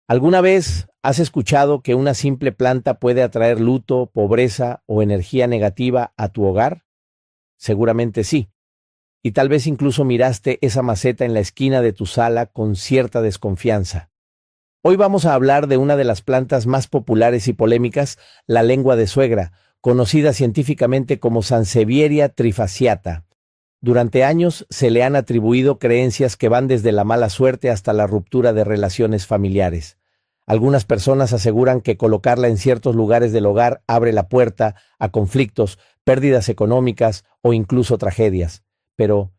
¿Alguna vez has escuchado que una simple planta puede atraer luto, pobreza o energía negativa a tu hogar? Seguramente sí. Y tal vez incluso miraste esa maceta en la esquina de tu sala con cierta desconfianza. Hoy vamos a hablar de una de las plantas más populares y polémicas, la lengua de suegra, conocida científicamente como Sansevieria trifasciata. Durante años se le han atribuido creencias que van desde la mala suerte hasta la ruptura de relaciones familiares. Algunas personas aseguran que colocarla en ciertos lugares del hogar abre la puerta a conflictos, pérdidas económicas o incluso tragedias. Pero,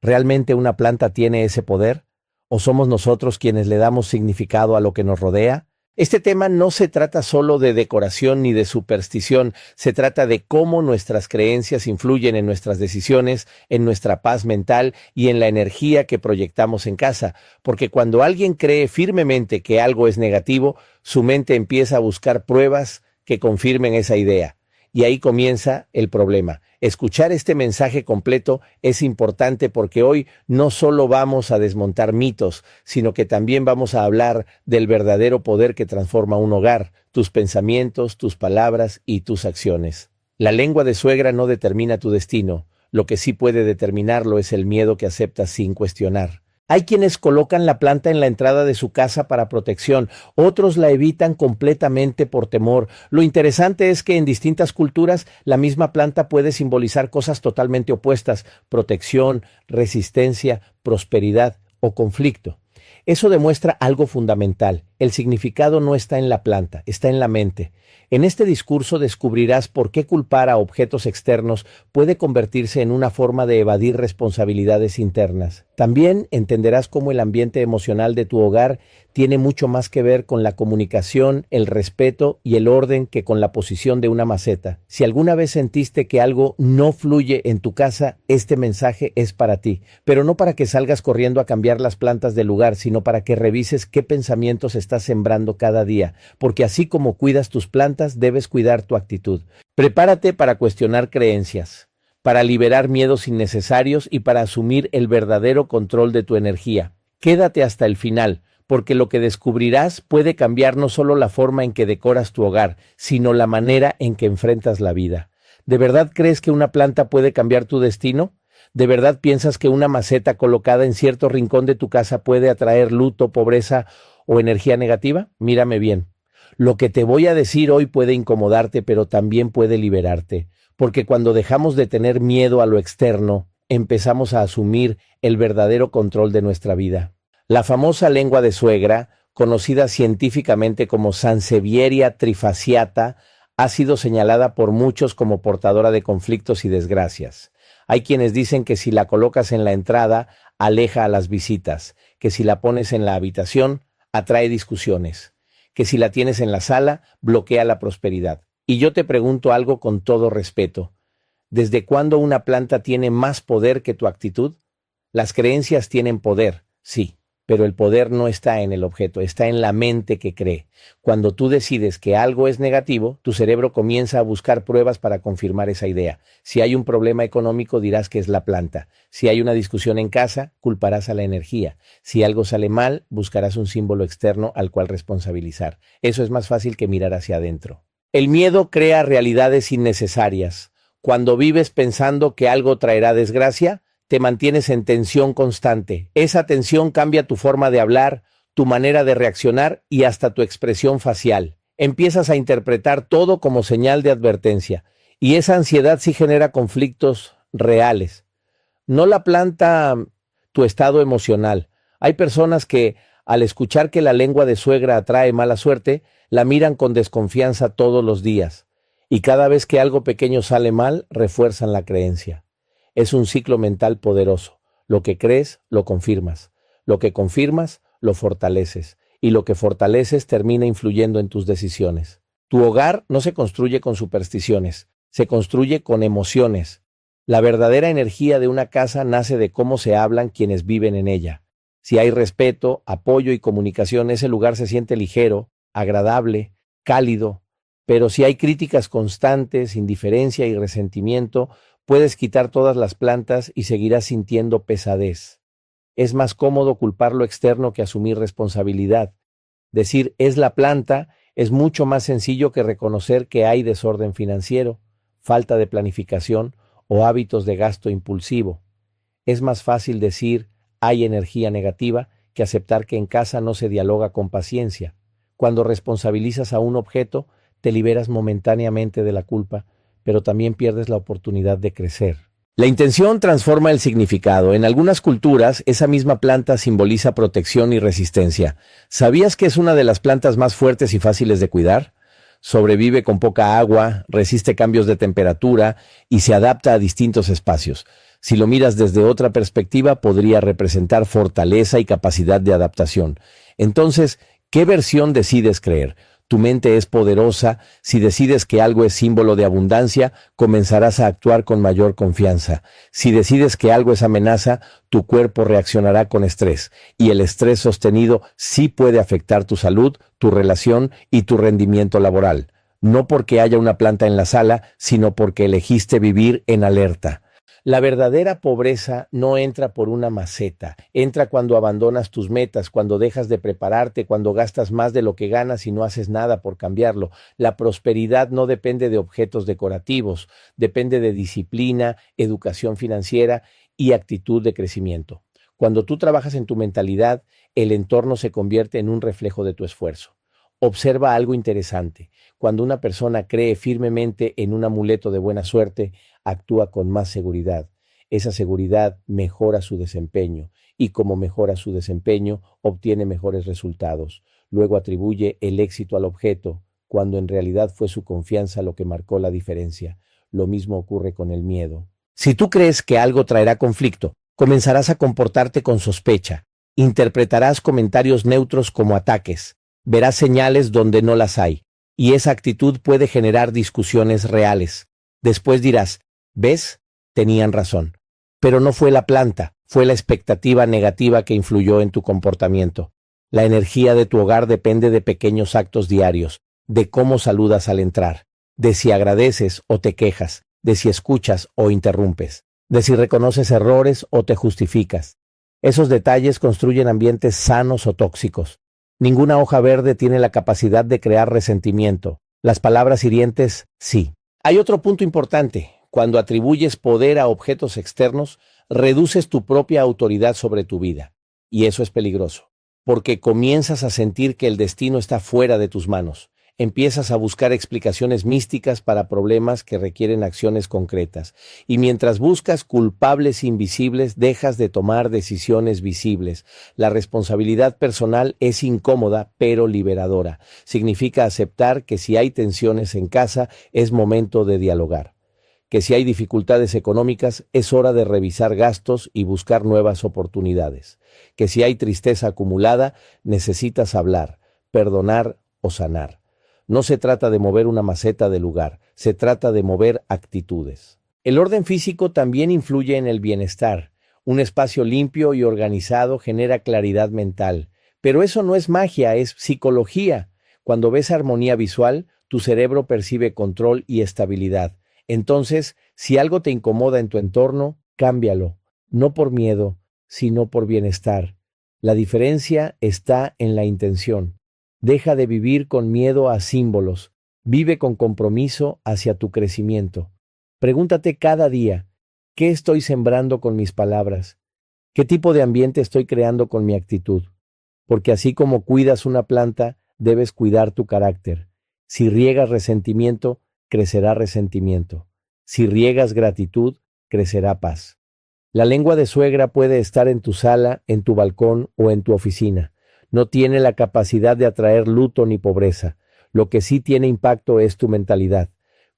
¿realmente una planta tiene ese poder? ¿O somos nosotros quienes le damos significado a lo que nos rodea? Este tema no se trata solo de decoración ni de superstición, se trata de cómo nuestras creencias influyen en nuestras decisiones, en nuestra paz mental y en la energía que proyectamos en casa, porque cuando alguien cree firmemente que algo es negativo, su mente empieza a buscar pruebas que confirmen esa idea. Y ahí comienza el problema. Escuchar este mensaje completo es importante porque hoy no solo vamos a desmontar mitos, sino que también vamos a hablar del verdadero poder que transforma un hogar, tus pensamientos, tus palabras y tus acciones. La lengua de suegra no determina tu destino, lo que sí puede determinarlo es el miedo que aceptas sin cuestionar. Hay quienes colocan la planta en la entrada de su casa para protección, otros la evitan completamente por temor. Lo interesante es que en distintas culturas la misma planta puede simbolizar cosas totalmente opuestas: protección, resistencia, prosperidad o conflicto. Eso demuestra algo fundamental. El significado no está en la planta, está en la mente. En este discurso descubrirás por qué culpar a objetos externos puede convertirse en una forma de evadir responsabilidades internas. También entenderás cómo el ambiente emocional de tu hogar tiene mucho más que ver con la comunicación, el respeto y el orden que con la posición de una maceta. Si alguna vez sentiste que algo no fluye en tu casa, este mensaje es para ti, pero no para que salgas corriendo a cambiar las plantas del lugar, sino para que revises qué pensamientos estás sembrando cada día, porque así como cuidas tus plantas, debes cuidar tu actitud. Prepárate para cuestionar creencias, para liberar miedos innecesarios y para asumir el verdadero control de tu energía. Quédate hasta el final, porque lo que descubrirás puede cambiar no solo la forma en que decoras tu hogar, sino la manera en que enfrentas la vida. ¿De verdad crees que una planta puede cambiar tu destino? ¿De verdad piensas que una maceta colocada en cierto rincón de tu casa puede atraer luto, pobreza o energía negativa? Mírame bien. Lo que te voy a decir hoy puede incomodarte, pero también puede liberarte, porque cuando dejamos de tener miedo a lo externo, empezamos a asumir el verdadero control de nuestra vida. La famosa lengua de suegra, conocida científicamente como Sansevieria trifasciata, ha sido señalada por muchos como portadora de conflictos y desgracias. Hay quienes dicen que si la colocas en la entrada, aleja a las visitas, que si la pones en la habitación, atrae discusiones, que si la tienes en la sala, bloquea la prosperidad. Y yo te pregunto algo con todo respeto: ¿desde cuándo una planta tiene más poder que tu actitud? Las creencias tienen poder, sí, pero el poder no está en el objeto, está en la mente que cree. Cuando tú decides que algo es negativo, tu cerebro comienza a buscar pruebas para confirmar esa idea. Si hay un problema económico, dirás que es la planta. Si hay una discusión en casa, culparás a la energía. Si algo sale mal, buscarás un símbolo externo al cual responsabilizar. Eso es más fácil que mirar hacia adentro. El miedo crea realidades innecesarias. Cuando vives pensando que algo traerá desgracia, te mantienes en tensión constante. Esa tensión cambia tu forma de hablar, tu manera de reaccionar y hasta tu expresión facial. Empiezas a interpretar todo como señal de advertencia, y esa ansiedad sí genera conflictos reales. No la planta tu estado emocional. Hay personas que, al escuchar que la lengua de suegra atrae mala suerte, la miran con desconfianza todos los días, y cada vez que algo pequeño sale mal, refuerzan la creencia. Es un ciclo mental poderoso. Lo que crees, lo confirmas. Lo que confirmas, lo fortaleces. Y lo que fortaleces termina influyendo en tus decisiones. Tu hogar no se construye con supersticiones, se construye con emociones. La verdadera energía de una casa nace de cómo se hablan quienes viven en ella. Si hay respeto, apoyo y comunicación, ese lugar se siente ligero, agradable, cálido. Pero si hay críticas constantes, indiferencia y resentimiento, puedes quitar todas las plantas y seguirás sintiendo pesadez. Es más cómodo culpar lo externo que asumir responsabilidad. Decir es la planta es mucho más sencillo que reconocer que hay desorden financiero, falta de planificación o hábitos de gasto impulsivo. Es más fácil decir hay energía negativa que aceptar que en casa no se dialoga con paciencia. Cuando responsabilizas a un objeto, te liberas momentáneamente de la culpa, pero también pierdes la oportunidad de crecer. La intención transforma el significado. En algunas culturas, esa misma planta simboliza protección y resistencia. ¿Sabías que es una de las plantas más fuertes y fáciles de cuidar? Sobrevive con poca agua, resiste cambios de temperatura y se adapta a distintos espacios. Si lo miras desde otra perspectiva, podría representar fortaleza y capacidad de adaptación. Entonces, ¿qué versión decides creer? Tu mente es poderosa. Si decides que algo es símbolo de abundancia, comenzarás a actuar con mayor confianza. Si decides que algo es amenaza, tu cuerpo reaccionará con estrés. Y el estrés sostenido sí puede afectar tu salud, tu relación y tu rendimiento laboral. No porque haya una planta en la sala, sino porque elegiste vivir en alerta. La verdadera pobreza no entra por una maceta, entra cuando abandonas tus metas, cuando dejas de prepararte, cuando gastas más de lo que ganas y no haces nada por cambiarlo. La prosperidad no depende de objetos decorativos, depende de disciplina, educación financiera y actitud de crecimiento. Cuando tú trabajas en tu mentalidad, el entorno se convierte en un reflejo de tu esfuerzo. Observa algo interesante. Cuando una persona cree firmemente en un amuleto de buena suerte, actúa con más seguridad. Esa seguridad mejora su desempeño y como mejora su desempeño, obtiene mejores resultados. Luego atribuye el éxito al objeto, cuando en realidad fue su confianza lo que marcó la diferencia. Lo mismo ocurre con el miedo. Si tú crees que algo traerá conflicto, comenzarás a comportarte con sospecha. Interpretarás comentarios neutros como ataques. Verás señales donde no las hay. Y esa actitud puede generar discusiones reales. Después dirás, ¿ves? Tenían razón. Pero no fue la planta, fue la expectativa negativa que influyó en tu comportamiento. La energía de tu hogar depende de pequeños actos diarios, de cómo saludas al entrar, de si agradeces o te quejas, de si escuchas o interrumpes, de si reconoces errores o te justificas. Esos detalles construyen ambientes sanos o tóxicos. Ninguna hoja verde tiene la capacidad de crear resentimiento. Las palabras hirientes, sí. Hay otro punto importante. Cuando atribuyes poder a objetos externos, reduces tu propia autoridad sobre tu vida. Y eso es peligroso, porque comienzas a sentir que el destino está fuera de tus manos. Empiezas a buscar explicaciones místicas para problemas que requieren acciones concretas. Y mientras buscas culpables invisibles, dejas de tomar decisiones visibles. La responsabilidad personal es incómoda, pero liberadora. Significa aceptar que si hay tensiones en casa, es momento de dialogar. Que si hay dificultades económicas, es hora de revisar gastos y buscar nuevas oportunidades. Que si hay tristeza acumulada, necesitas hablar, perdonar o sanar. No se trata de mover una maceta del lugar, se trata de mover actitudes. El orden físico también influye en el bienestar. Un espacio limpio y organizado genera claridad mental. Pero eso no es magia, es psicología. Cuando ves armonía visual, tu cerebro percibe control y estabilidad. Entonces, si algo te incomoda en tu entorno, cámbialo. No por miedo, sino por bienestar. La diferencia está en la intención. Deja de vivir con miedo a símbolos. Vive con compromiso hacia tu crecimiento. Pregúntate cada día, ¿qué estoy sembrando con mis palabras? ¿Qué tipo de ambiente estoy creando con mi actitud? Porque así como cuidas una planta, debes cuidar tu carácter. Si riegas resentimiento, crecerá resentimiento. Si riegas gratitud, crecerá paz. La lengua de suegra puede estar en tu sala, en tu balcón o en tu oficina. No tiene la capacidad de atraer luto ni pobreza. Lo que sí tiene impacto es tu mentalidad.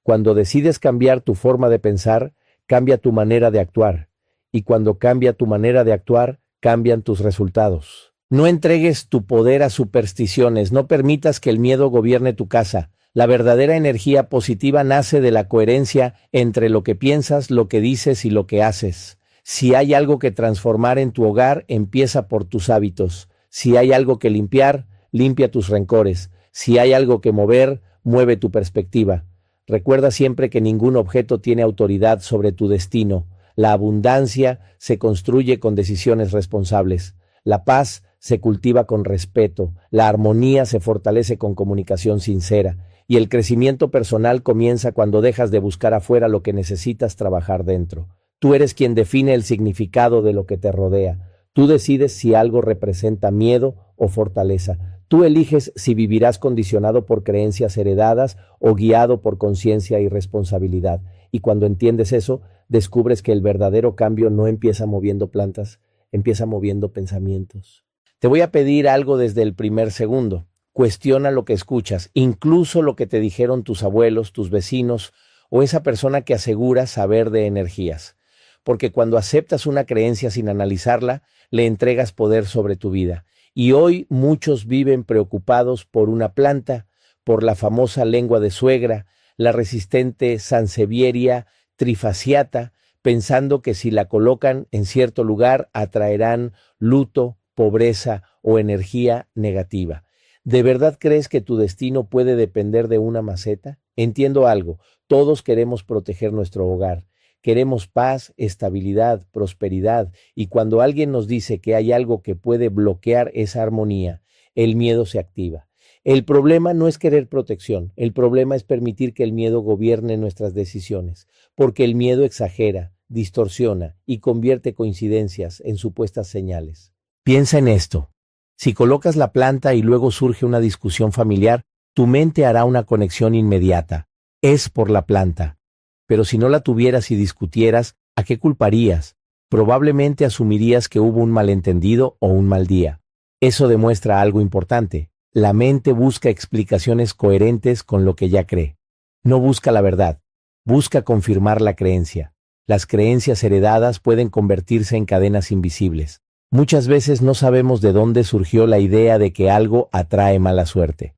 Cuando decides cambiar tu forma de pensar, cambia tu manera de actuar. Y cuando cambia tu manera de actuar, cambian tus resultados. No entregues tu poder a supersticiones. No permitas que el miedo gobierne tu casa. La verdadera energía positiva nace de la coherencia entre lo que piensas, lo que dices y lo que haces. Si hay algo que transformar en tu hogar, empieza por tus hábitos. Si hay algo que limpiar, limpia tus rencores. Si hay algo que mover, mueve tu perspectiva. Recuerda siempre que ningún objeto tiene autoridad sobre tu destino. La abundancia se construye con decisiones responsables. La paz se cultiva con respeto, la armonía se fortalece con comunicación sincera, y el crecimiento personal comienza cuando dejas de buscar afuera lo que necesitas trabajar dentro. Tú eres quien define el significado de lo que te rodea. Tú decides si algo representa miedo o fortaleza. Tú eliges si vivirás condicionado por creencias heredadas o guiado por conciencia y responsabilidad. Y cuando entiendes eso, descubres que el verdadero cambio no empieza moviendo plantas, empieza moviendo pensamientos. Te voy a pedir algo desde el primer segundo. Cuestiona lo que escuchas, incluso lo que te dijeron tus abuelos, tus vecinos o esa persona que asegura saber de energías. Porque cuando aceptas una creencia sin analizarla, le entregas poder sobre tu vida. Y hoy muchos viven preocupados por una planta, por la famosa lengua de suegra, la resistente Sansevieria trifasciata, pensando que si la colocan en cierto lugar atraerán luto, pobreza o energía negativa. ¿De verdad crees que tu destino puede depender de una maceta? Entiendo algo, todos queremos proteger nuestro hogar. Queremos paz, estabilidad, prosperidad, y cuando alguien nos dice que hay algo que puede bloquear esa armonía, el miedo se activa. El problema no es querer protección, el problema es permitir que el miedo gobierne nuestras decisiones, porque el miedo exagera, distorsiona y convierte coincidencias en supuestas señales. Piensa en esto. Si colocas la planta y luego surge una discusión familiar, tu mente hará una conexión inmediata. Es por la planta. Pero si no la tuvieras y discutieras, ¿a qué culparías? Probablemente asumirías que hubo un malentendido o un mal día. Eso demuestra algo importante. La mente busca explicaciones coherentes con lo que ya cree. No busca la verdad, busca confirmar la creencia. Las creencias heredadas pueden convertirse en cadenas invisibles. Muchas veces no sabemos de dónde surgió la idea de que algo atrae mala suerte,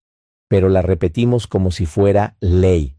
pero la repetimos como si fuera ley.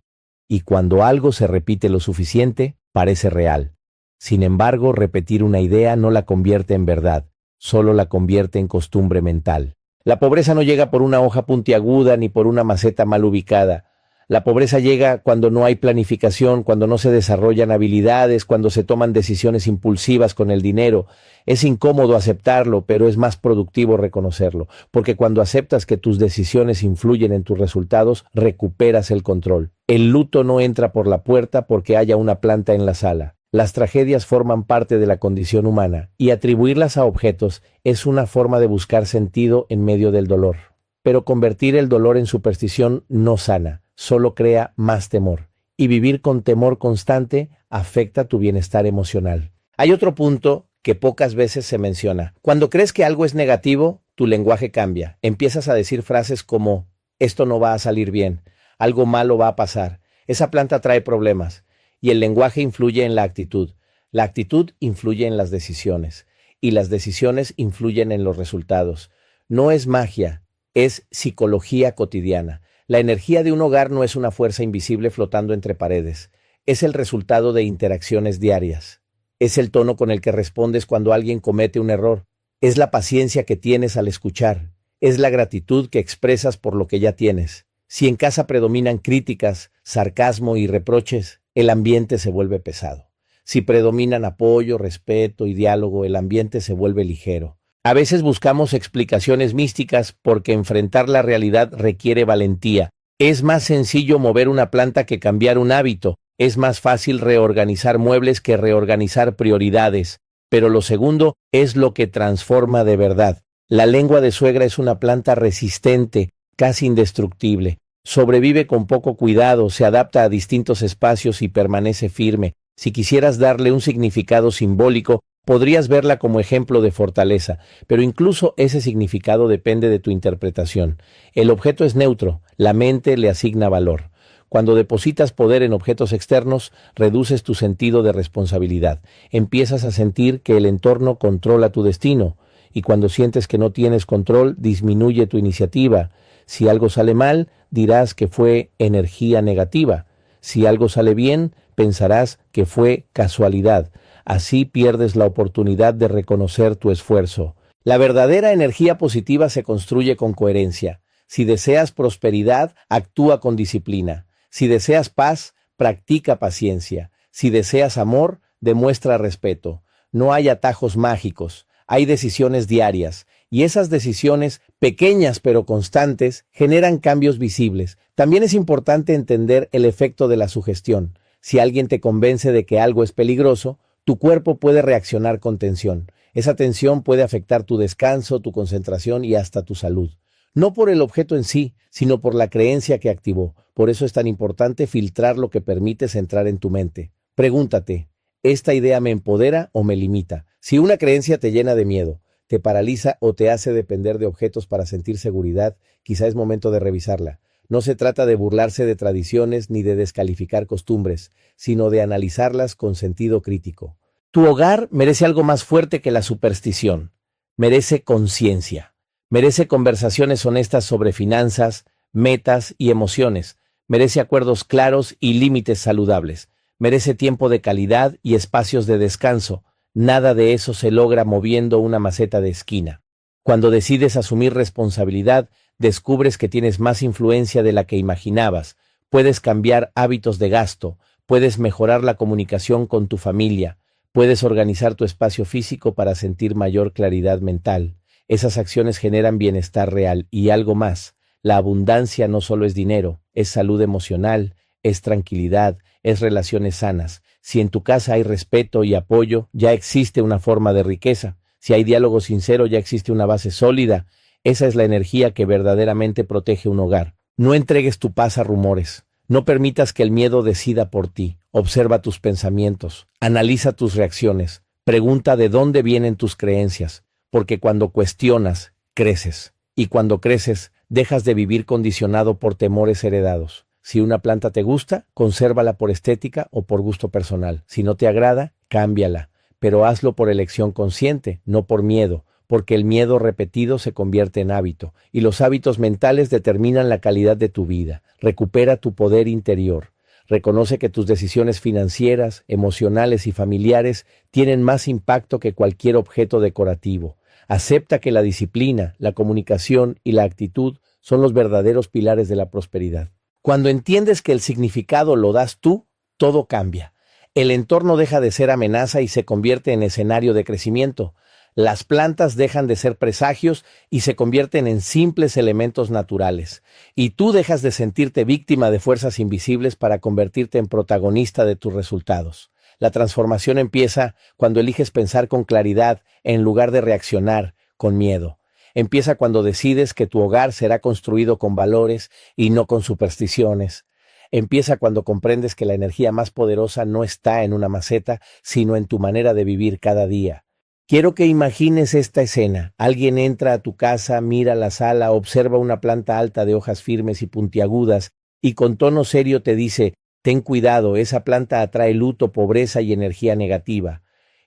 Y cuando algo se repite lo suficiente, parece real. Sin embargo, repetir una idea no la convierte en verdad, solo la convierte en costumbre mental. La pobreza no llega por una hoja puntiaguda ni por una maceta mal ubicada. La pobreza llega cuando no hay planificación, cuando no se desarrollan habilidades, cuando se toman decisiones impulsivas con el dinero. Es incómodo aceptarlo, pero es más productivo reconocerlo, porque cuando aceptas que tus decisiones influyen en tus resultados, recuperas el control. El luto no entra por la puerta porque haya una planta en la sala. Las tragedias forman parte de la condición humana, y atribuirlas a objetos es una forma de buscar sentido en medio del dolor. Pero convertir el dolor en superstición no sana, solo crea más temor. Y vivir con temor constante afecta tu bienestar emocional. Hay otro punto que pocas veces se menciona. Cuando crees que algo es negativo, tu lenguaje cambia. Empiezas a decir frases como, esto no va a salir bien, algo malo va a pasar, esa planta trae problemas. Y el lenguaje influye en la actitud. La actitud influye en las decisiones. Y las decisiones influyen en los resultados. No es magia, es psicología cotidiana. La energía de un hogar no es una fuerza invisible flotando entre paredes. Es el resultado de interacciones diarias. Es el tono con el que respondes cuando alguien comete un error. Es la paciencia que tienes al escuchar. Es la gratitud que expresas por lo que ya tienes. Si en casa predominan críticas, sarcasmo y reproches, el ambiente se vuelve pesado. Si predominan apoyo, respeto y diálogo, el ambiente se vuelve ligero. A veces buscamos explicaciones místicas porque enfrentar la realidad requiere valentía. Es más sencillo mover una planta que cambiar un hábito. Es más fácil reorganizar muebles que reorganizar prioridades. Pero lo segundo es lo que transforma de verdad. La lengua de suegra es una planta resistente, casi indestructible. Sobrevive con poco cuidado, se adapta a distintos espacios y permanece firme. Si quisieras darle un significado simbólico, podrías verla como ejemplo de fortaleza, pero incluso ese significado depende de tu interpretación. El objeto es neutro, la mente le asigna valor. Cuando depositas poder en objetos externos, reduces tu sentido de responsabilidad. Empiezas a sentir que el entorno controla tu destino, y cuando sientes que no tienes control, disminuye tu iniciativa. Si algo sale mal, dirás que fue energía negativa. Si algo sale bien, pensarás que fue casualidad. Así pierdes la oportunidad de reconocer tu esfuerzo. La verdadera energía positiva se construye con coherencia. Si deseas prosperidad, actúa con disciplina. Si deseas paz, practica paciencia. Si deseas amor, demuestra respeto. No hay atajos mágicos, hay decisiones diarias. Y esas decisiones, pequeñas pero constantes, generan cambios visibles. También es importante entender el efecto de la sugestión. Si alguien te convence de que algo es peligroso, tu cuerpo puede reaccionar con tensión. Esa tensión puede afectar tu descanso, tu concentración y hasta tu salud. No por el objeto en sí, sino por la creencia que activó. Por eso es tan importante filtrar lo que permites entrar en tu mente. Pregúntate, ¿esta idea me empodera o me limita? Si una creencia te llena de miedo, te paraliza o te hace depender de objetos para sentir seguridad, quizá es momento de revisarla. No se trata de burlarse de tradiciones ni de descalificar costumbres, sino de analizarlas con sentido crítico. Tu hogar merece algo más fuerte que la superstición. Merece conciencia. Merece conversaciones honestas sobre finanzas, metas y emociones. Merece acuerdos claros y límites saludables. Merece tiempo de calidad y espacios de descanso. Nada de eso se logra moviendo una maceta de esquina. Cuando decides asumir responsabilidad, descubres que tienes más influencia de la que imaginabas. Puedes cambiar hábitos de gasto, puedes mejorar la comunicación con tu familia, puedes organizar tu espacio físico para sentir mayor claridad mental. Esas acciones generan bienestar real y algo más. La abundancia no solo es dinero, es salud emocional, es tranquilidad, es relaciones sanas. Si en tu casa hay respeto y apoyo, ya existe una forma de riqueza. Si hay diálogo sincero, ya existe una base sólida. Esa es la energía que verdaderamente protege un hogar. No entregues tu paz a rumores. No permitas que el miedo decida por ti. Observa tus pensamientos. Analiza tus reacciones. Pregunta de dónde vienen tus creencias. Porque cuando cuestionas, creces. Y cuando creces, dejas de vivir condicionado por temores heredados. Si una planta te gusta, consérvala por estética o por gusto personal. Si no te agrada, cámbiala. Pero hazlo por elección consciente, no por miedo, porque el miedo repetido se convierte en hábito, y los hábitos mentales determinan la calidad de tu vida. Recupera tu poder interior. Reconoce que tus decisiones financieras, emocionales y familiares tienen más impacto que cualquier objeto decorativo. Acepta que la disciplina, la comunicación y la actitud son los verdaderos pilares de la prosperidad. Cuando entiendes que el significado lo das tú, todo cambia. El entorno deja de ser amenaza y se convierte en escenario de crecimiento. Las plantas dejan de ser presagios y se convierten en simples elementos naturales. Y tú dejas de sentirte víctima de fuerzas invisibles para convertirte en protagonista de tus resultados. La transformación empieza cuando eliges pensar con claridad en lugar de reaccionar con miedo. Empieza cuando decides que tu hogar será construido con valores y no con supersticiones. Empieza cuando comprendes que la energía más poderosa no está en una maceta, sino en tu manera de vivir cada día. Quiero que imagines esta escena. Alguien entra a tu casa, mira la sala, observa una planta alta de hojas firmes y puntiagudas y con tono serio te dice: ten cuidado, esa planta atrae luto, pobreza y energía negativa.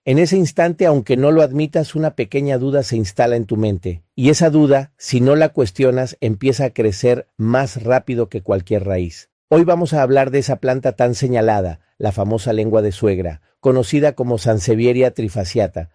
En ese instante, aunque no lo admitas, una pequeña duda se instala en tu mente. Y esa duda, si no la cuestionas, empieza a crecer más rápido que cualquier raíz. Hoy vamos a hablar de esa planta tan señalada, la famosa lengua de suegra, conocida como Sansevieria trifasciata.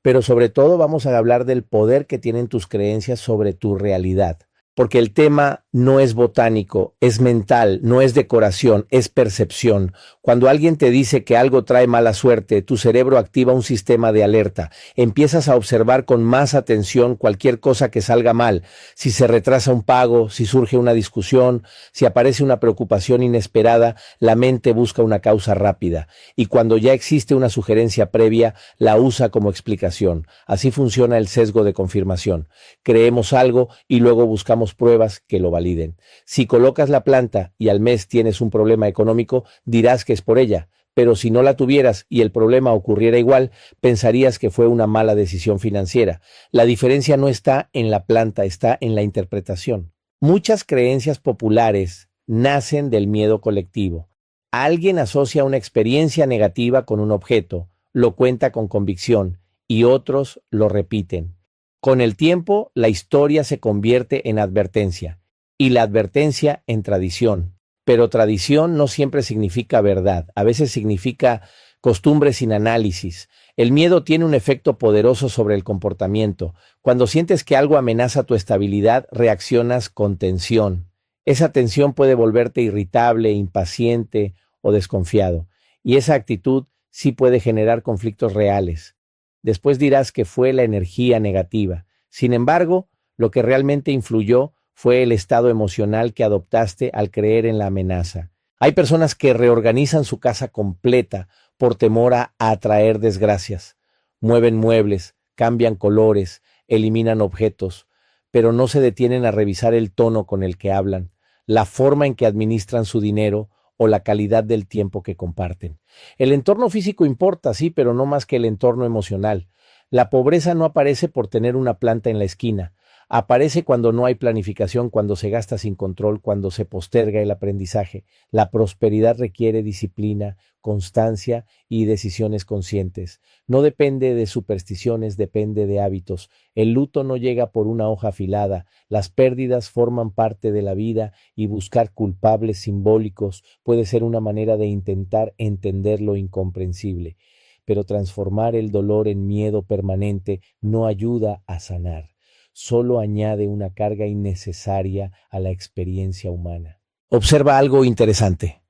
Pero sobre todo vamos a hablar del poder que tienen tus creencias sobre tu realidad. Porque el tema no es botánico, es mental, no es decoración, es percepción. Cuando alguien te dice que algo trae mala suerte, tu cerebro activa un sistema de alerta. Empiezas a observar con más atención cualquier cosa que salga mal. Si se retrasa un pago, si surge una discusión, si aparece una preocupación inesperada, la mente busca una causa rápida. Y cuando ya existe una sugerencia previa, la usa como explicación. Así funciona el sesgo de confirmación. Creemos algo y luego buscamos pruebas que lo validen. Si colocas la planta y al mes tienes un problema económico, dirás que es por ella, pero si no la tuvieras y el problema ocurriera igual, pensarías que fue una mala decisión financiera. La diferencia no está en la planta, está en la interpretación. Muchas creencias populares nacen del miedo colectivo. Alguien asocia una experiencia negativa con un objeto, lo cuenta con convicción y otros lo repiten. Con el tiempo, la historia se convierte en advertencia y la advertencia en tradición. Pero tradición no siempre significa verdad, a veces significa costumbre sin análisis. El miedo tiene un efecto poderoso sobre el comportamiento. Cuando sientes que algo amenaza tu estabilidad, reaccionas con tensión. Esa tensión puede volverte irritable, impaciente o desconfiado. Y esa actitud sí puede generar conflictos reales. Después dirás que fue la energía negativa. Sin embargo, lo que realmente influyó fue el estado emocional que adoptaste al creer en la amenaza. Hay personas que reorganizan su casa completa por temor a atraer desgracias. Mueven muebles, cambian colores, eliminan objetos, pero no se detienen a revisar el tono con el que hablan, la forma en que administran su dinero o la calidad del tiempo que comparten. El entorno físico importa, sí, pero no más que el entorno emocional. La pobreza no aparece por tener una planta en la esquina. Aparece cuando no hay planificación, cuando se gasta sin control, cuando se posterga el aprendizaje. La prosperidad requiere disciplina, constancia y decisiones conscientes. No depende de supersticiones, depende de hábitos. El luto no llega por una hoja afilada. Las pérdidas forman parte de la vida y buscar culpables simbólicos puede ser una manera de intentar entender lo incomprensible. Pero transformar el dolor en miedo permanente no ayuda a sanar. Solo añade una carga innecesaria a la experiencia humana. Observa algo interesante.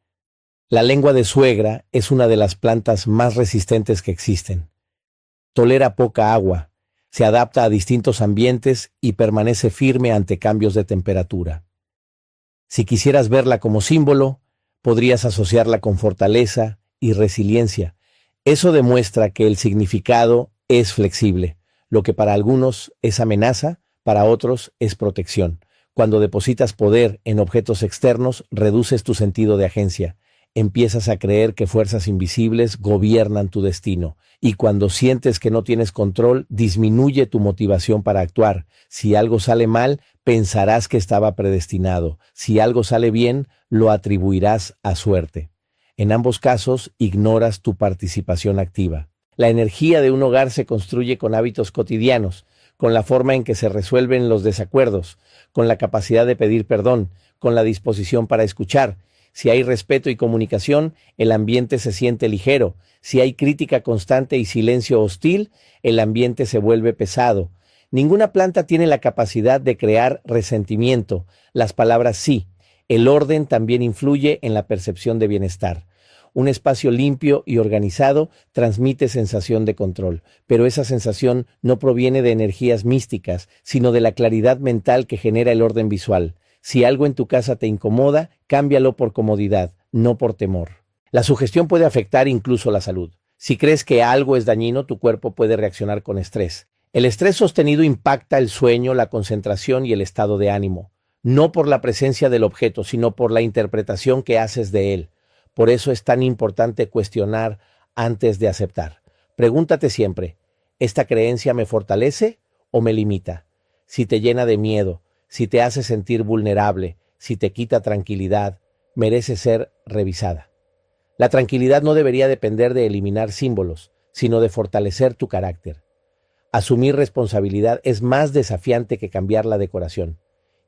La lengua de suegra es una de las plantas más resistentes que existen. Tolera poca agua, se adapta a distintos ambientes y permanece firme ante cambios de temperatura. Si quisieras verla como símbolo, podrías asociarla con fortaleza y resiliencia. Eso demuestra que el significado es flexible. Lo que para algunos es amenaza, para otros es protección. Cuando depositas poder en objetos externos, reduces tu sentido de agencia. Empiezas a creer que fuerzas invisibles gobiernan tu destino. Y cuando sientes que no tienes control, disminuye tu motivación para actuar. Si algo sale mal, pensarás que estaba predestinado. Si algo sale bien, lo atribuirás a suerte. En ambos casos, ignoras tu participación activa. La energía de un hogar se construye con hábitos cotidianos, con la forma en que se resuelven los desacuerdos, con la capacidad de pedir perdón, con la disposición para escuchar. Si hay respeto y comunicación, el ambiente se siente ligero. Si hay crítica constante y silencio hostil, el ambiente se vuelve pesado. Ninguna planta tiene la capacidad de crear resentimiento. Las palabras sí. El orden también influye en la percepción de bienestar. Un espacio limpio y organizado transmite sensación de control, pero esa sensación no proviene de energías místicas, sino de la claridad mental que genera el orden visual. Si algo en tu casa te incomoda, cámbialo por comodidad, no por temor. La sugestión puede afectar incluso la salud. Si crees que algo es dañino, tu cuerpo puede reaccionar con estrés. El estrés sostenido impacta el sueño, la concentración y el estado de ánimo, no por la presencia del objeto, sino por la interpretación que haces de él. Por eso es tan importante cuestionar antes de aceptar. Pregúntate siempre, ¿esta creencia me fortalece o me limita? Si te llena de miedo, si te hace sentir vulnerable, si te quita tranquilidad, merece ser revisada. La tranquilidad no debería depender de eliminar símbolos, sino de fortalecer tu carácter. Asumir responsabilidad es más desafiante que cambiar la decoración.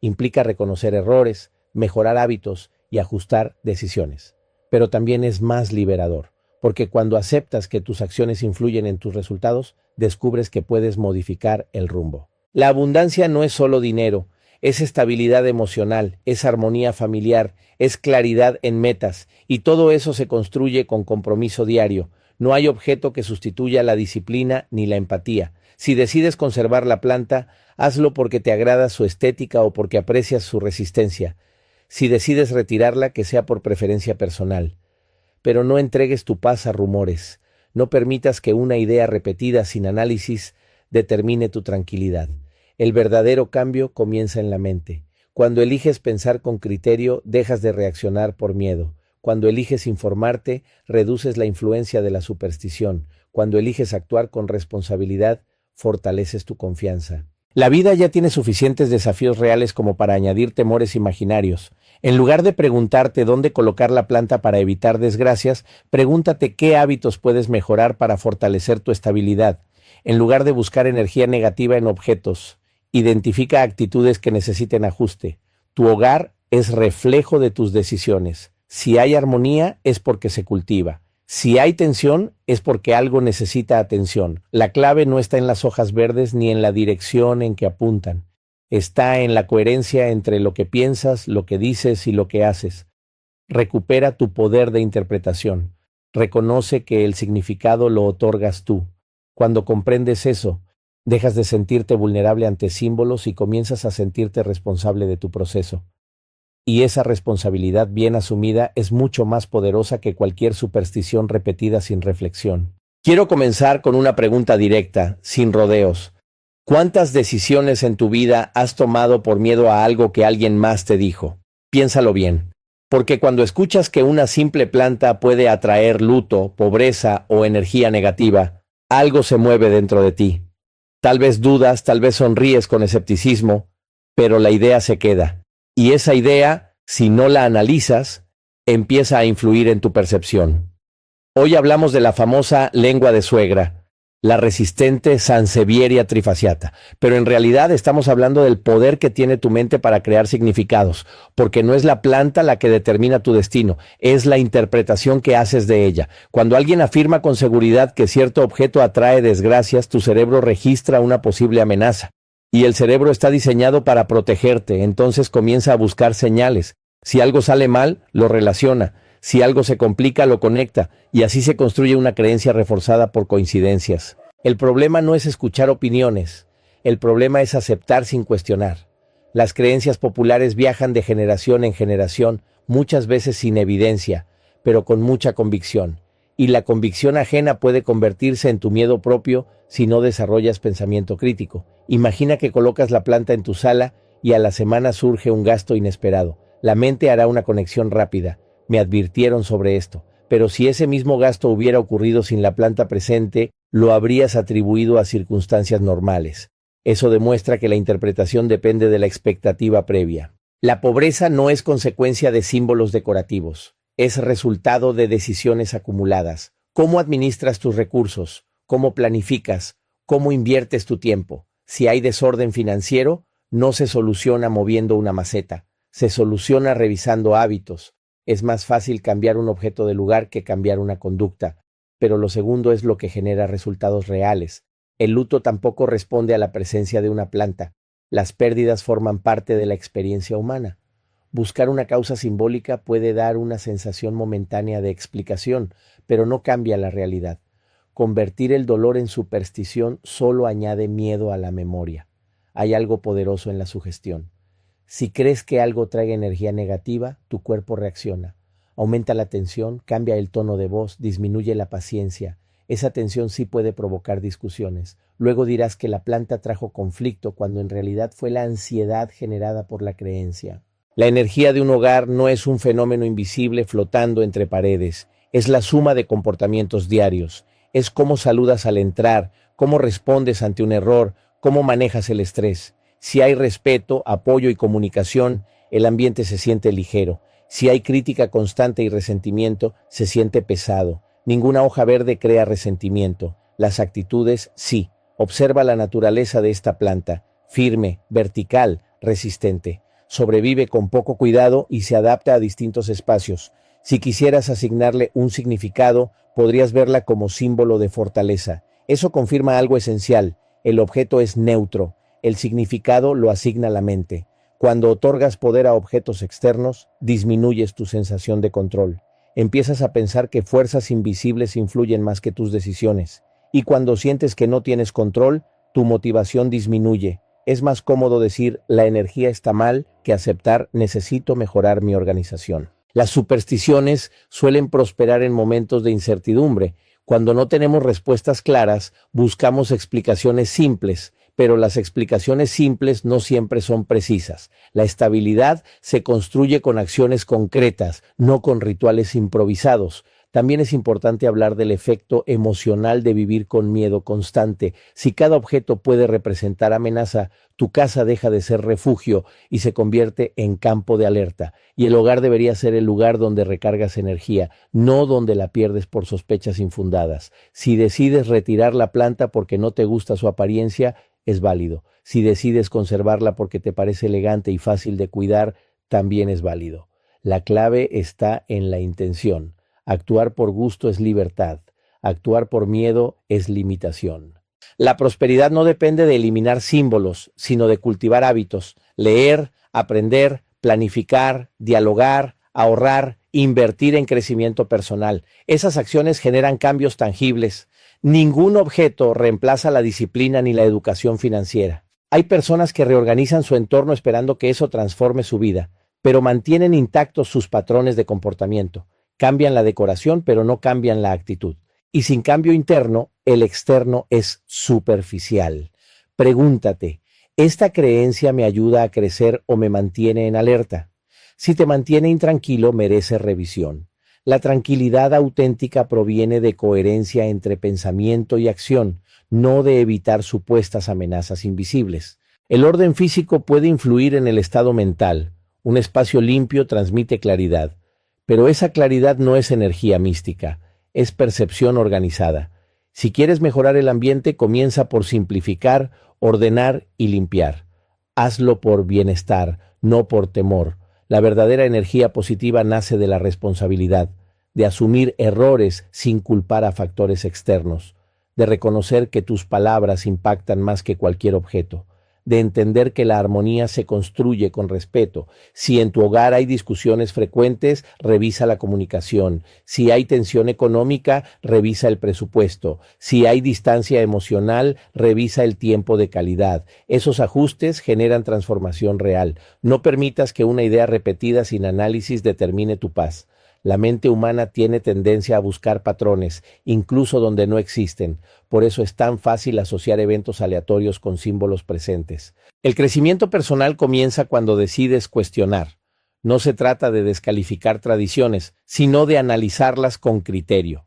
Implica reconocer errores, mejorar hábitos y ajustar decisiones. Pero también es más liberador, porque cuando aceptas que tus acciones influyen en tus resultados, descubres que puedes modificar el rumbo. La abundancia no es solo dinero, es estabilidad emocional, es armonía familiar, es claridad en metas, y todo eso se construye con compromiso diario. No hay objeto que sustituya la disciplina ni la empatía. Si decides conservar la planta, hazlo porque te agrada su estética o porque aprecias su resistencia. Si decides retirarla, que sea por preferencia personal. Pero no entregues tu paz a rumores. No permitas que una idea repetida sin análisis determine tu tranquilidad. El verdadero cambio comienza en la mente. Cuando eliges pensar con criterio, dejas de reaccionar por miedo. Cuando eliges informarte, reduces la influencia de la superstición. Cuando eliges actuar con responsabilidad, fortaleces tu confianza. La vida ya tiene suficientes desafíos reales como para añadir temores imaginarios. En lugar de preguntarte dónde colocar la planta para evitar desgracias, pregúntate qué hábitos puedes mejorar para fortalecer tu estabilidad. En lugar de buscar energía negativa en objetos, identifica actitudes que necesiten ajuste. Tu hogar es reflejo de tus decisiones. Si hay armonía, es porque se cultiva. Si hay tensión, es porque algo necesita atención. La clave no está en las hojas verdes ni en la dirección en que apuntan. Está en la coherencia entre lo que piensas, lo que dices y lo que haces. Recupera tu poder de interpretación. Reconoce que el significado lo otorgas tú. Cuando comprendes eso, Dejas de sentirte vulnerable ante símbolos y comienzas a sentirte responsable de tu proceso. Y esa responsabilidad bien asumida es mucho más poderosa que cualquier superstición repetida sin reflexión. Quiero comenzar con una pregunta directa, sin rodeos. ¿Cuántas decisiones en tu vida has tomado por miedo a algo que alguien más te dijo? Piénsalo bien. Porque cuando escuchas que una simple planta puede atraer luto, pobreza o energía negativa, algo se mueve dentro de ti. Tal vez dudas, tal vez sonríes con escepticismo, pero la idea se queda. Y esa idea, si no la analizas, empieza a influir en tu percepción. Hoy hablamos de la famosa lengua de suegra, la resistente Sansevieria trifasciata, pero en realidad estamos hablando del poder que tiene tu mente para crear significados, porque no es la planta la que determina tu destino, es la interpretación que haces de ella. Cuando alguien afirma con seguridad que cierto objeto atrae desgracias, tu cerebro registra una posible amenaza. Y el cerebro está diseñado para protegerte, entonces comienza a buscar señales. Si algo sale mal, lo relaciona. Si algo se complica, lo conecta, y así se construye una creencia reforzada por coincidencias. El problema no es escuchar opiniones, el problema es aceptar sin cuestionar. Las creencias populares viajan de generación en generación, muchas veces sin evidencia, pero con mucha convicción. Y la convicción ajena puede convertirse en tu miedo propio si no desarrollas pensamiento crítico. Imagina que colocas la planta en tu sala y a la semana surge un gasto inesperado. La mente hará una conexión rápida. Me advirtieron sobre esto, pero si ese mismo gasto hubiera ocurrido sin la planta presente, lo habrías atribuido a circunstancias normales. Eso demuestra que la interpretación depende de la expectativa previa. La pobreza no es consecuencia de símbolos decorativos, es resultado de decisiones acumuladas. ¿Cómo administras tus recursos? ¿Cómo planificas? ¿Cómo inviertes tu tiempo? Si hay desorden financiero, no se soluciona moviendo una maceta, se soluciona revisando hábitos. Es más fácil cambiar un objeto de lugar que cambiar una conducta, pero lo segundo es lo que genera resultados reales. El luto tampoco responde a la presencia de una planta. Las pérdidas forman parte de la experiencia humana. Buscar una causa simbólica puede dar una sensación momentánea de explicación, pero no cambia la realidad. Convertir el dolor en superstición solo añade miedo a la memoria. Hay algo poderoso en la sugestión. Si crees que algo trae energía negativa, tu cuerpo reacciona. Aumenta la tensión, cambia el tono de voz, disminuye la paciencia. Esa tensión sí puede provocar discusiones. Luego dirás que la planta trajo conflicto cuando en realidad fue la ansiedad generada por la creencia. La energía de un hogar no es un fenómeno invisible flotando entre paredes. Es la suma de comportamientos diarios. Es cómo saludas al entrar, cómo respondes ante un error, cómo manejas el estrés. Si hay respeto, apoyo y comunicación, el ambiente se siente ligero. Si hay crítica constante y resentimiento, se siente pesado. Ninguna hoja verde crea resentimiento. Las actitudes, sí. Observa la naturaleza de esta planta. Firme, vertical, resistente. Sobrevive con poco cuidado y se adapta a distintos espacios. Si quisieras asignarle un significado, podrías verla como símbolo de fortaleza. Eso confirma algo esencial. El objeto es neutro. El significado lo asigna la mente. Cuando otorgas poder a objetos externos, disminuyes tu sensación de control. Empiezas a pensar que fuerzas invisibles influyen más que tus decisiones. Y cuando sientes que no tienes control, tu motivación disminuye. Es más cómodo decir la energía está mal que aceptar necesito mejorar mi organización. Las supersticiones suelen prosperar en momentos de incertidumbre. Cuando no tenemos respuestas claras, buscamos explicaciones simples. Pero las explicaciones simples no siempre son precisas. La estabilidad se construye con acciones concretas, no con rituales improvisados. También es importante hablar del efecto emocional de vivir con miedo constante. Si cada objeto puede representar amenaza, tu casa deja de ser refugio y se convierte en campo de alerta. Y el hogar debería ser el lugar donde recargas energía, no donde la pierdes por sospechas infundadas. Si decides retirar la planta porque no te gusta su apariencia, es válido. Si decides conservarla porque te parece elegante y fácil de cuidar, también es válido. La clave está en la intención. Actuar por gusto es libertad. Actuar por miedo es limitación. La prosperidad no depende de eliminar símbolos, sino de cultivar hábitos. Leer, aprender, planificar, dialogar, ahorrar, invertir en crecimiento personal. Esas acciones generan cambios tangibles. Ningún objeto reemplaza la disciplina ni la educación financiera. Hay personas que reorganizan su entorno esperando que eso transforme su vida, pero mantienen intactos sus patrones de comportamiento. Cambian la decoración, pero no cambian la actitud. Y sin cambio interno, el externo es superficial. Pregúntate, ¿esta creencia me ayuda a crecer o me mantiene en alerta? Si te mantiene intranquilo, merece revisión. La tranquilidad auténtica proviene de coherencia entre pensamiento y acción, no de evitar supuestas amenazas invisibles. El orden físico puede influir en el estado mental. Un espacio limpio transmite claridad, pero esa claridad no es energía mística, es percepción organizada. Si quieres mejorar el ambiente, comienza por simplificar, ordenar y limpiar. Hazlo por bienestar, no por temor. La verdadera energía positiva nace de la responsabilidad, de asumir errores sin culpar a factores externos, de reconocer que tus palabras impactan más que cualquier objeto, de entender que la armonía se construye con respeto. Si en tu hogar hay discusiones frecuentes, revisa la comunicación. Si hay tensión económica, revisa el presupuesto. Si hay distancia emocional, revisa el tiempo de calidad. Esos ajustes generan transformación real. No permitas que una idea repetida sin análisis determine tu paz. La mente humana tiene tendencia a buscar patrones, incluso donde no existen. Por eso es tan fácil asociar eventos aleatorios con símbolos presentes. El crecimiento personal comienza cuando decides cuestionar. No se trata de descalificar tradiciones, sino de analizarlas con criterio.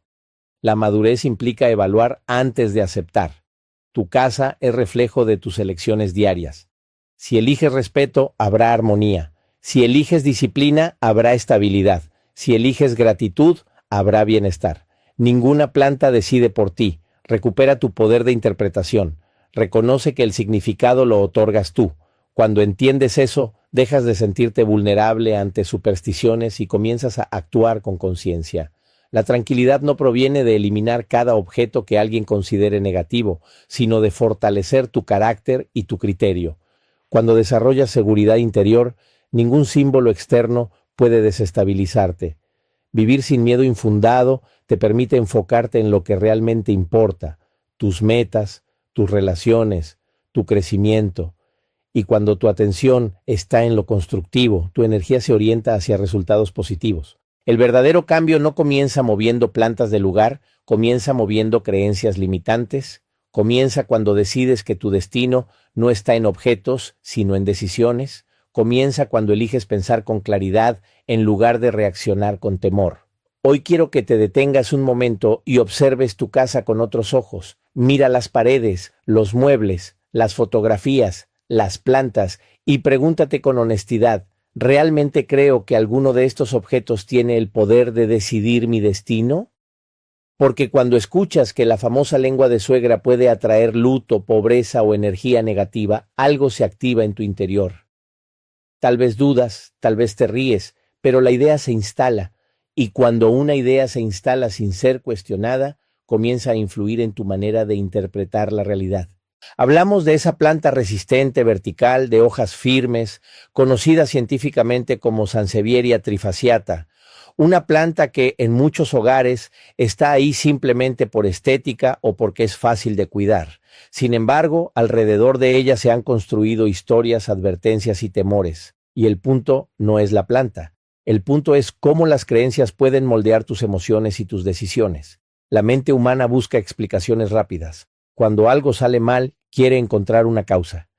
La madurez implica evaluar antes de aceptar. Tu casa es reflejo de tus elecciones diarias. Si eliges respeto, habrá armonía. Si eliges disciplina, habrá estabilidad. Si eliges gratitud, habrá bienestar. Ninguna planta decide por ti. Recupera tu poder de interpretación. Reconoce que el significado lo otorgas tú. Cuando entiendes eso, dejas de sentirte vulnerable ante supersticiones y comienzas a actuar con conciencia. La tranquilidad no proviene de eliminar cada objeto que alguien considere negativo, sino de fortalecer tu carácter y tu criterio. Cuando desarrollas seguridad interior, ningún símbolo externo puede desestabilizarte. Vivir sin miedo infundado te permite enfocarte en lo que realmente importa, tus metas, tus relaciones, tu crecimiento. Y cuando tu atención está en lo constructivo, tu energía se orienta hacia resultados positivos. El verdadero cambio no comienza moviendo plantas del lugar, comienza moviendo creencias limitantes, comienza cuando decides que tu destino no está en objetos, sino en decisiones. Comienza cuando eliges pensar con claridad en lugar de reaccionar con temor. Hoy quiero que te detengas un momento y observes tu casa con otros ojos. Mira las paredes, los muebles, las fotografías, las plantas y pregúntate con honestidad, ¿realmente creo que alguno de estos objetos tiene el poder de decidir mi destino? Porque cuando escuchas que la famosa lengua de suegra puede atraer luto, pobreza o energía negativa, algo se activa en tu interior. Tal vez dudas, tal vez te ríes, pero la idea se instala, y cuando una idea se instala sin ser cuestionada, comienza a influir en tu manera de interpretar la realidad. Hablamos de esa planta resistente, vertical, de hojas firmes, conocida científicamente como Sansevieria trifasciata, una planta que en muchos hogares está ahí simplemente por estética o porque es fácil de cuidar. Sin embargo, alrededor de ella se han construido historias, advertencias y temores. Y el punto no es la planta. El punto es cómo las creencias pueden moldear tus emociones y tus decisiones. La mente humana busca explicaciones rápidas. Cuando algo sale mal, quiere encontrar una causa.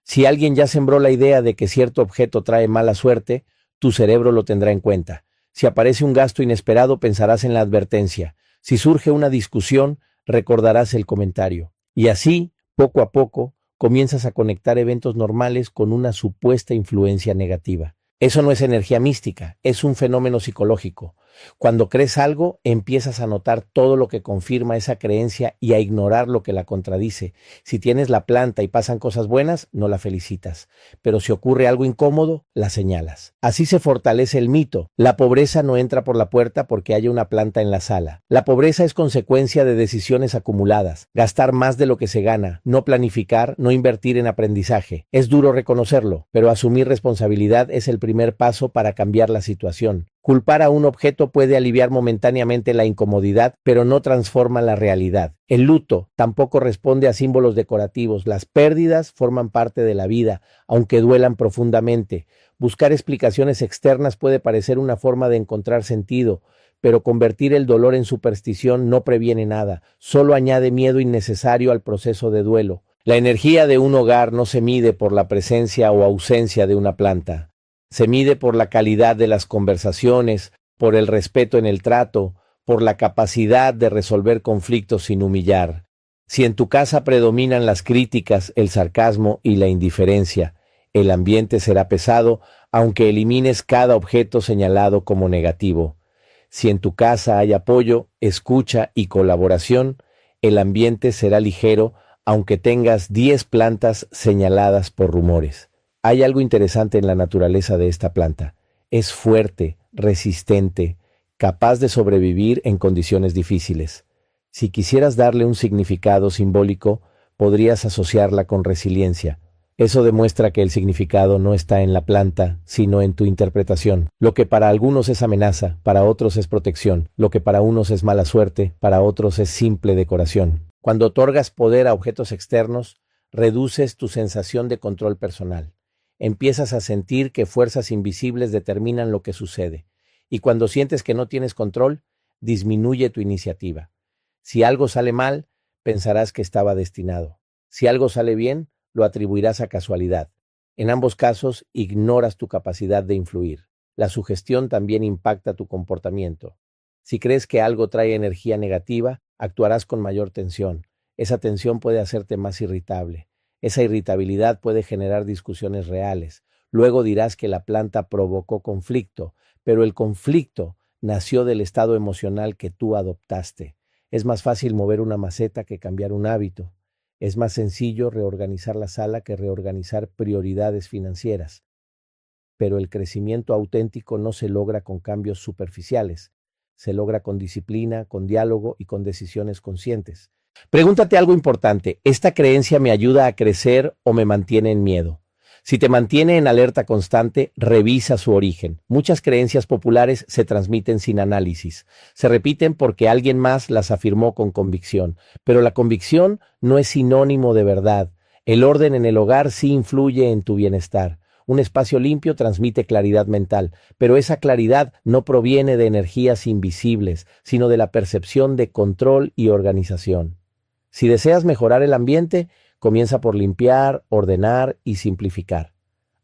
Si alguien ya sembró la idea de que cierto objeto trae mala suerte, tu cerebro lo tendrá en cuenta. Si aparece un gasto inesperado, pensarás en la advertencia. Si surge una discusión, recordarás el comentario. Y así, poco a poco, comienzas a conectar eventos normales con una supuesta influencia negativa. Eso no es energía mística, es un fenómeno psicológico. Cuando crees algo, empiezas a notar todo lo que confirma esa creencia y a ignorar lo que la contradice. Si tienes la planta y pasan cosas buenas, no la felicitas. Pero si ocurre algo incómodo, la señalas. Así se fortalece el mito. La pobreza no entra por la puerta porque haya una planta en la sala. La pobreza es consecuencia de decisiones acumuladas. Gastar más de lo que se gana, no planificar, no invertir en aprendizaje. Es duro reconocerlo, pero asumir responsabilidad es el primer paso para cambiar la situación. Culpar a un objeto puede aliviar momentáneamente la incomodidad, pero no transforma la realidad. El luto tampoco responde a símbolos decorativos. Las pérdidas forman parte de la vida, aunque duelan profundamente. Buscar explicaciones externas puede parecer una forma de encontrar sentido, pero convertir el dolor en superstición no previene nada, solo añade miedo innecesario al proceso de duelo. La energía de un hogar no se mide por la presencia o ausencia de una planta. Se mide por la calidad de las conversaciones, por el respeto en el trato, por la capacidad de resolver conflictos sin humillar. Si en tu casa predominan las críticas, el sarcasmo y la indiferencia, el ambiente será pesado, aunque elimines cada objeto señalado como negativo. Si en tu casa hay apoyo, escucha y colaboración, el ambiente será ligero, aunque tengas 10 plantas señaladas por rumores. Hay algo interesante en la naturaleza de esta planta. Es fuerte, resistente, capaz de sobrevivir en condiciones difíciles. Si quisieras darle un significado simbólico, podrías asociarla con resiliencia. Eso demuestra que el significado no está en la planta, sino en tu interpretación. Lo que para algunos es amenaza, para otros es protección. Lo que para unos es mala suerte, para otros es simple decoración. Cuando otorgas poder a objetos externos, reduces tu sensación de control personal. Empiezas a sentir que fuerzas invisibles determinan lo que sucede. Y cuando sientes que no tienes control, disminuye tu iniciativa. Si algo sale mal, pensarás que estaba destinado. Si algo sale bien, lo atribuirás a casualidad. En ambos casos, ignoras tu capacidad de influir. La sugestión también impacta tu comportamiento. Si crees que algo trae energía negativa, actuarás con mayor tensión. Esa tensión puede hacerte más irritable. Esa irritabilidad puede generar discusiones reales. Luego dirás que la planta provocó conflicto, pero el conflicto nació del estado emocional que tú adoptaste. Es más fácil mover una maceta que cambiar un hábito. Es más sencillo reorganizar la sala que reorganizar prioridades financieras. Pero el crecimiento auténtico no se logra con cambios superficiales. Se logra con disciplina, con diálogo y con decisiones conscientes. Pregúntate algo importante. ¿Esta creencia me ayuda a crecer o me mantiene en miedo? Si te mantiene en alerta constante, revisa su origen. Muchas creencias populares se transmiten sin análisis. Se repiten porque alguien más las afirmó con convicción. Pero la convicción no es sinónimo de verdad. El orden en el hogar sí influye en tu bienestar. Un espacio limpio transmite claridad mental, pero esa claridad no proviene de energías invisibles, sino de la percepción de control y organización. Si deseas mejorar el ambiente, comienza por limpiar, ordenar y simplificar.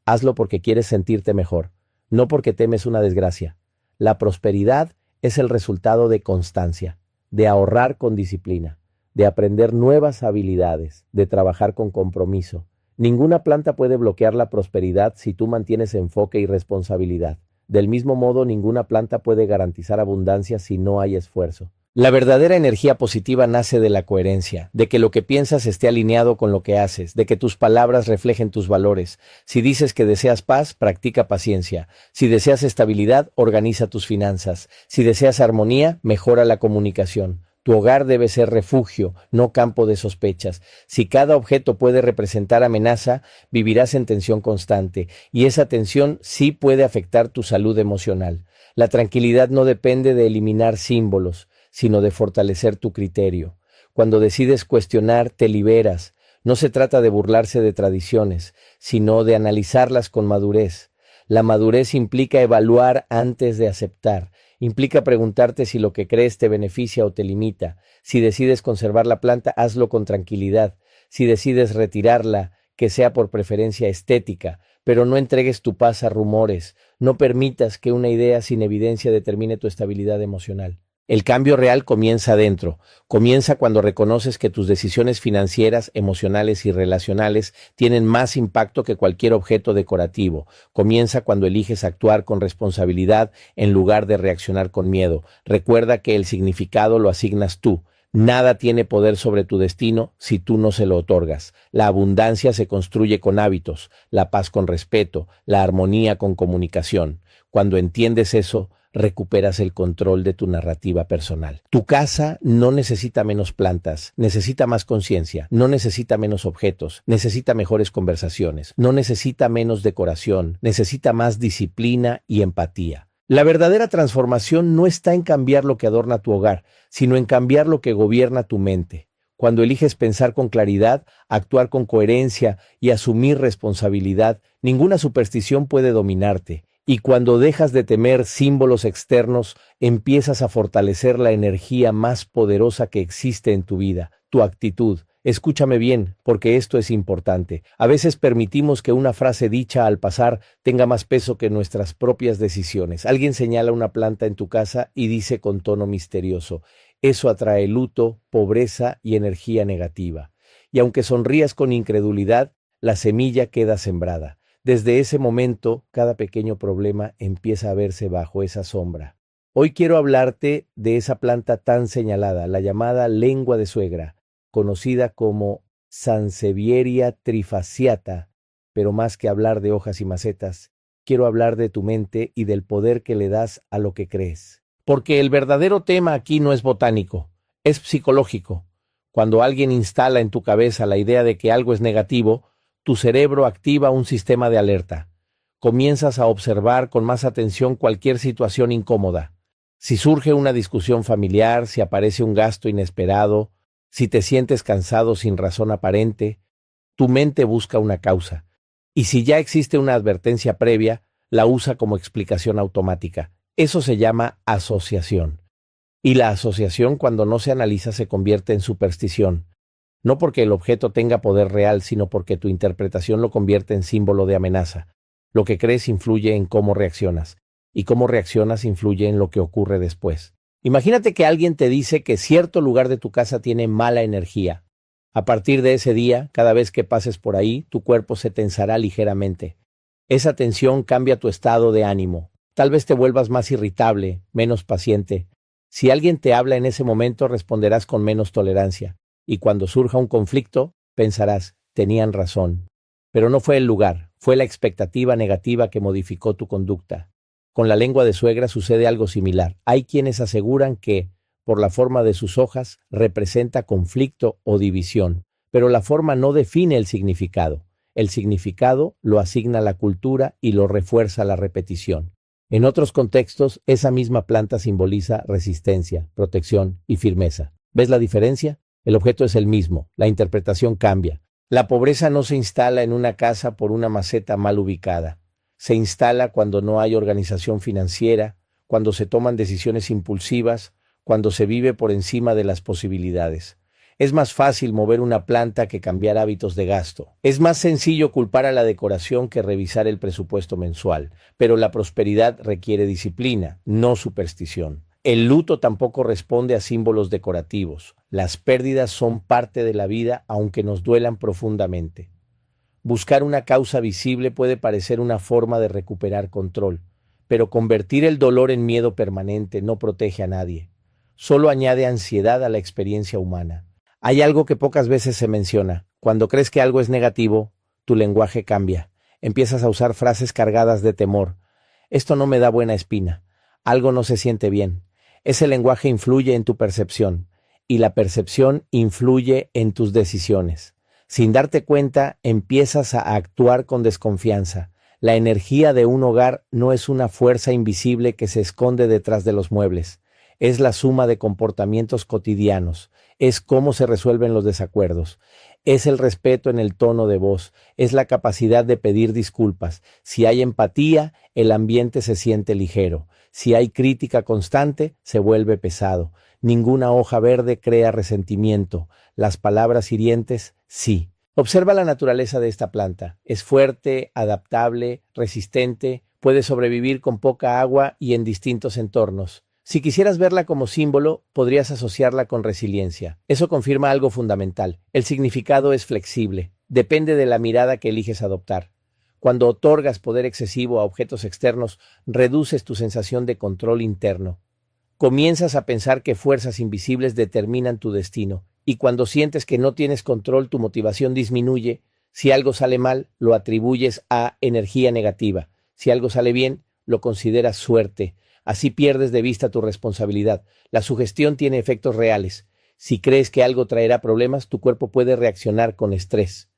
Hazlo porque quieres sentirte mejor, no porque temes una desgracia. La prosperidad es el resultado de constancia, de ahorrar con disciplina, de aprender nuevas habilidades, de trabajar con compromiso. Ninguna planta puede bloquear la prosperidad si tú mantienes enfoque y responsabilidad. Del mismo modo, ninguna planta puede garantizar abundancia si no hay esfuerzo. La verdadera energía positiva nace de la coherencia, de que lo que piensas esté alineado con lo que haces, de que tus palabras reflejen tus valores. Si dices que deseas paz, practica paciencia. Si deseas estabilidad, organiza tus finanzas. Si deseas armonía, mejora la comunicación. Tu hogar debe ser refugio, no campo de sospechas. Si cada objeto puede representar amenaza, vivirás en tensión constante, y esa tensión sí puede afectar tu salud emocional. La tranquilidad no depende de eliminar símbolos, sino de fortalecer tu criterio. Cuando decides cuestionar, te liberas. No se trata de burlarse de tradiciones, sino de analizarlas con madurez. La madurez implica evaluar antes de aceptar. Implica preguntarte si lo que crees te beneficia o te limita. Si decides conservar la planta, hazlo con tranquilidad. Si decides retirarla, que sea por preferencia estética, pero no entregues tu paz a rumores. No permitas que una idea sin evidencia determine tu estabilidad emocional. El cambio real comienza adentro. Comienza cuando reconoces que tus decisiones financieras, emocionales y relacionales tienen más impacto que cualquier objeto decorativo. Comienza cuando eliges actuar con responsabilidad en lugar de reaccionar con miedo. Recuerda que el significado lo asignas tú. Nada tiene poder sobre tu destino si tú no se lo otorgas. La abundancia se construye con hábitos, la paz con respeto, la armonía con comunicación. Cuando entiendes eso, recuperas el control de tu narrativa personal. Tu casa no necesita menos plantas, necesita más conciencia, no necesita menos objetos, necesita mejores conversaciones, no necesita menos decoración, necesita más disciplina y empatía. La verdadera transformación no está en cambiar lo que adorna tu hogar, sino en cambiar lo que gobierna tu mente. Cuando eliges pensar con claridad, actuar con coherencia y asumir responsabilidad, ninguna superstición puede dominarte. Y cuando dejas de temer símbolos externos, empiezas a fortalecer la energía más poderosa que existe en tu vida, tu actitud. Escúchame bien, porque esto es importante. A veces permitimos que una frase dicha al pasar tenga más peso que nuestras propias decisiones. Alguien señala una planta en tu casa y dice con tono misterioso: eso atrae luto, pobreza y energía negativa. Y aunque sonrías con incredulidad, la semilla queda sembrada. Desde ese momento, cada pequeño problema empieza a verse bajo esa sombra. Hoy quiero hablarte de esa planta tan señalada, la llamada lengua de suegra, conocida como Sansevieria trifasciata, pero más que hablar de hojas y macetas, quiero hablar de tu mente y del poder que le das a lo que crees. Porque el verdadero tema aquí no es botánico, es psicológico. Cuando alguien instala en tu cabeza la idea de que algo es negativo, tu cerebro activa un sistema de alerta. Comienzas a observar con más atención cualquier situación incómoda. Si surge una discusión familiar, si aparece un gasto inesperado, si te sientes cansado sin razón aparente, tu mente busca una causa. Y si ya existe una advertencia previa, la usa como explicación automática. Eso se llama asociación. Y la asociación, cuando no se analiza, se convierte en superstición. No porque el objeto tenga poder real, sino porque tu interpretación lo convierte en símbolo de amenaza. Lo que crees influye en cómo reaccionas, y cómo reaccionas influye en lo que ocurre después. Imagínate que alguien te dice que cierto lugar de tu casa tiene mala energía. A partir de ese día, cada vez que pases por ahí, tu cuerpo se tensará ligeramente. Esa tensión cambia tu estado de ánimo. Tal vez te vuelvas más irritable, menos paciente. Si alguien te habla en ese momento, responderás con menos tolerancia. Y cuando surja un conflicto, pensarás: tenían razón. Pero no fue el lugar, fue la expectativa negativa que modificó tu conducta. Con la lengua de suegra sucede algo similar. Hay quienes aseguran que, por la forma de sus hojas, representa conflicto o división. Pero la forma no define el significado. El significado lo asigna la cultura y lo refuerza la repetición. En otros contextos, esa misma planta simboliza resistencia, protección y firmeza. ¿Ves la diferencia? El objeto es el mismo, la interpretación cambia. La pobreza no se instala en una casa por una maceta mal ubicada. Se instala cuando no hay organización financiera, cuando se toman decisiones impulsivas, cuando se vive por encima de las posibilidades. Es más fácil mover una planta que cambiar hábitos de gasto. Es más sencillo culpar a la decoración que revisar el presupuesto mensual, pero la prosperidad requiere disciplina, no superstición. El luto tampoco responde a símbolos decorativos. Las pérdidas son parte de la vida, aunque nos duelan profundamente. Buscar una causa visible puede parecer una forma de recuperar control, pero convertir el dolor en miedo permanente no protege a nadie. Solo añade ansiedad a la experiencia humana. Hay algo que pocas veces se menciona. Cuando crees que algo es negativo, tu lenguaje cambia. Empiezas a usar frases cargadas de temor. Esto no me da buena espina. Algo no se siente bien. Ese lenguaje influye en tu percepción, y la percepción influye en tus decisiones. Sin darte cuenta, empiezas a actuar con desconfianza. La energía de un hogar no es una fuerza invisible que se esconde detrás de los muebles. Es la suma de comportamientos cotidianos. Es cómo se resuelven los desacuerdos. Es el respeto en el tono de voz. Es la capacidad de pedir disculpas. Si hay empatía, el ambiente se siente ligero. Si hay crítica constante, se vuelve pesado. Ninguna hoja verde crea resentimiento. Las palabras hirientes, sí. Observa la naturaleza de esta planta. Es fuerte, adaptable, resistente, puede sobrevivir con poca agua y en distintos entornos. Si quisieras verla como símbolo, podrías asociarla con resiliencia. Eso confirma algo fundamental. El significado es flexible. Depende de la mirada que eliges adoptar. Cuando otorgas poder excesivo a objetos externos, reduces tu sensación de control interno. Comienzas a pensar que fuerzas invisibles determinan tu destino, y cuando sientes que no tienes control, tu motivación disminuye. Si algo sale mal, lo atribuyes a energía negativa. Si algo sale bien, lo consideras suerte. Así pierdes de vista tu responsabilidad. La sugestión tiene efectos reales. Si crees que algo traerá problemas, tu cuerpo puede reaccionar con estrés.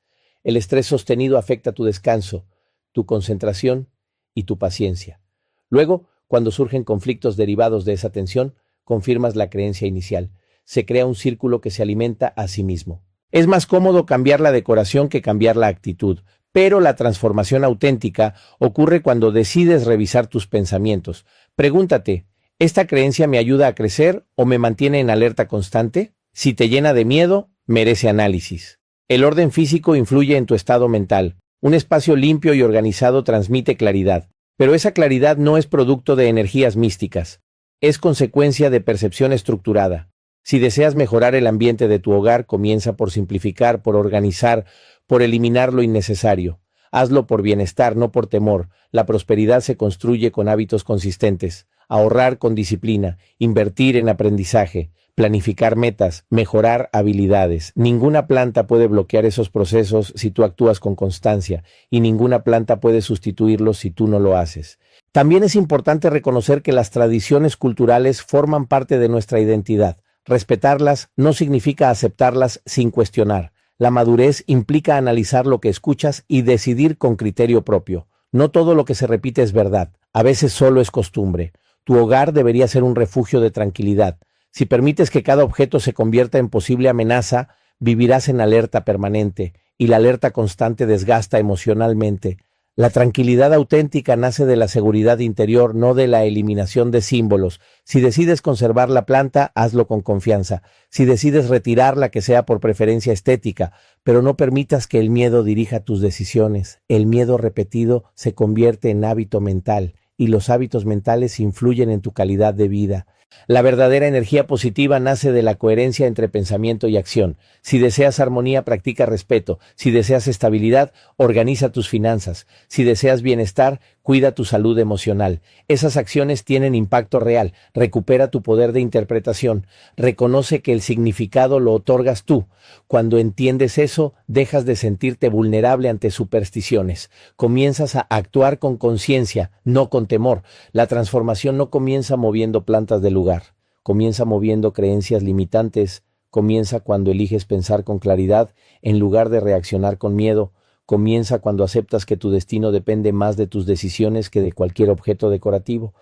El estrés sostenido afecta tu descanso, tu concentración y tu paciencia. Luego, Cuando surgen conflictos derivados de esa tensión, confirmas la creencia inicial. Se crea un círculo que se alimenta a sí mismo. Es más cómodo cambiar la decoración que cambiar la actitud, pero la transformación auténtica ocurre cuando decides revisar tus pensamientos. Pregúntate, ¿esta creencia me ayuda a crecer o me mantiene en alerta constante? Si te llena de miedo, merece análisis. El orden físico influye en tu estado mental. Un espacio limpio y organizado transmite claridad, pero esa claridad no es producto de energías místicas. Es consecuencia de percepción estructurada. Si deseas mejorar el ambiente de tu hogar, comienza por simplificar, por organizar, por eliminar lo innecesario. Hazlo por bienestar, no por temor. La prosperidad se construye con hábitos consistentes. Ahorrar con disciplina, invertir en aprendizaje, planificar metas, mejorar habilidades. Ninguna planta puede bloquear esos procesos si tú actúas con constancia, y ninguna planta puede sustituirlos si tú no lo haces. También es importante reconocer que las tradiciones culturales forman parte de nuestra identidad. Respetarlas no significa aceptarlas sin cuestionar. La madurez implica analizar lo que escuchas y decidir con criterio propio. No todo lo que se repite es verdad, a veces solo es costumbre. Tu hogar debería ser un refugio de tranquilidad. Si permites que cada objeto se convierta en posible amenaza, vivirás en alerta permanente, y la alerta constante desgasta emocionalmente. La tranquilidad auténtica nace de la seguridad interior, no de la eliminación de símbolos. Si decides conservar la planta, hazlo con confianza. Si decides retirarla, que sea por preferencia estética, pero no permitas que el miedo dirija tus decisiones. El miedo repetido se convierte en hábito mental, y los hábitos mentales influyen en tu calidad de vida. La verdadera energía positiva nace de la coherencia entre pensamiento y acción. Si deseas armonía, practica respeto. Si deseas estabilidad, organiza tus finanzas. Si deseas bienestar, cuida tu salud emocional. Esas acciones tienen impacto real. Recupera tu poder de interpretación. Reconoce que el significado lo otorgas tú. Cuando entiendes eso, dejas de sentirte vulnerable ante supersticiones. Comienzas a actuar con conciencia, no con temor. La transformación no comienza moviendo plantas del lugar. Comienza moviendo creencias limitantes. Comienza cuando eliges pensar con claridad en lugar de reaccionar con miedo. Comienza cuando aceptas que tu destino depende más de tus decisiones que de cualquier objeto decorativo.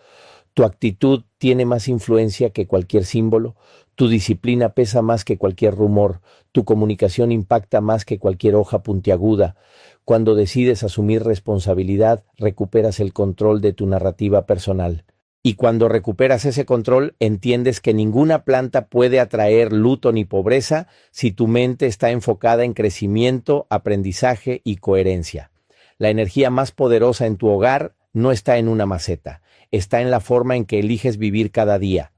Tu actitud tiene más influencia que cualquier símbolo. Tu disciplina pesa más que cualquier rumor. Tu comunicación impacta más que cualquier hoja puntiaguda. Cuando decides asumir responsabilidad, recuperas el control de tu narrativa personal. Y cuando recuperas ese control, entiendes que ninguna planta puede atraer luto ni pobreza si tu mente está enfocada en crecimiento, aprendizaje y coherencia. La energía más poderosa en tu hogar no está en una maceta, está en la forma en que eliges vivir cada día.